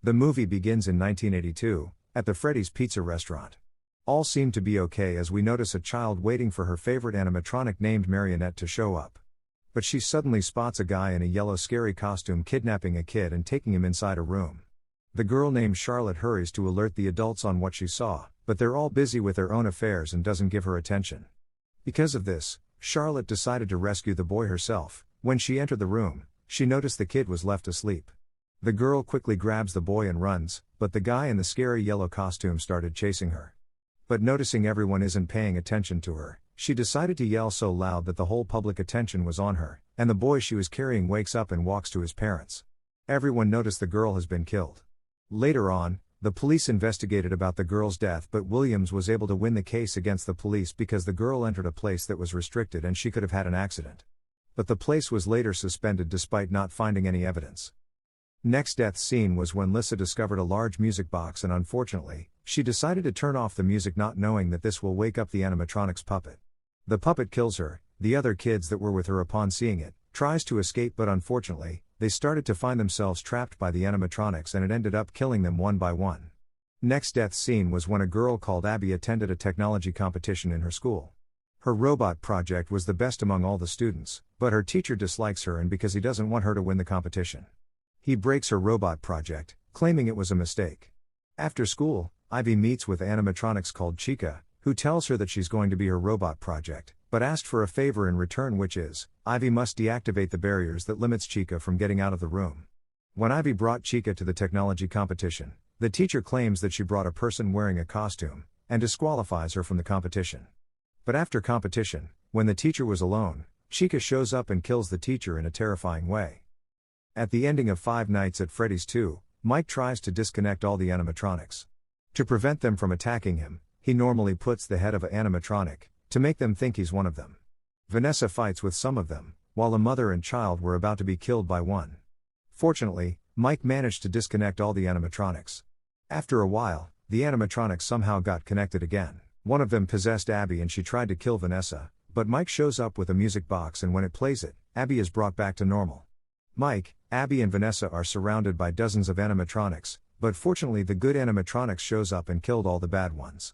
The movie begins in 1982, at the Freddy's Pizza restaurant. All seem to be okay as we notice a child waiting for her favorite animatronic named Marionette to show up. But she suddenly spots a guy in a yellow scary costume kidnapping a kid and taking him inside a room. The girl named Charlotte hurries to alert the adults on what she saw, but they're all busy with their own affairs and doesn't give her attention. Because of this, Charlotte decided to rescue the boy herself. When she entered the room, she noticed the kid was left asleep. The girl quickly grabs the boy and runs, but the guy in the scary yellow costume started chasing her. But noticing everyone isn't paying attention to her, she decided to yell so loud that the whole public attention was on her, and the boy she was carrying wakes up and walks to his parents. Everyone noticed the girl has been killed. Later on, the police investigated about the girl's death, but Williams was able to win the case against the police because the girl entered a place that was restricted and she could have had an accident. But the place was later suspended despite not finding any evidence. Next death scene was when Lissa discovered a large music box and unfortunately, she decided to turn off the music not knowing that this will wake up the animatronics puppet. The puppet kills her. The other kids that were with her upon seeing it, tries to escape but unfortunately, they started to find themselves trapped by the animatronics and it ended up killing them one by one. Next death scene was when a girl called Abby attended a technology competition in her school. Her robot project was the best among all the students, but her teacher dislikes her and because he doesn't want her to win the competition. He breaks her robot project, claiming it was a mistake. After school, Ivy meets with animatronics called Chica, who tells her that she's going to be her robot project, but asked for a favor in return, which is, Ivy must deactivate the barriers that limits Chica from getting out of the room. When Ivy brought Chica to the technology competition, the teacher claims that she brought a person wearing a costume, and disqualifies her from the competition. But after competition, when the teacher was alone, Chica shows up and kills the teacher in a terrifying way. At the ending of Five Nights at Freddy's 2, Mike tries to disconnect all the animatronics. To prevent them from attacking him, he normally puts the head of an animatronic, to make them think he's one of them. Vanessa fights with some of them, while a mother and child were about to be killed by one. Fortunately, Mike managed to disconnect all the animatronics. After a while, the animatronics somehow got connected again. One of them possessed Abby and she tried to kill Vanessa, but Mike shows up with a music box and when it plays it, Abby is brought back to normal. Mike, Abby and Vanessa are surrounded by dozens of animatronics, but fortunately the good animatronics shows up and killed all the bad ones.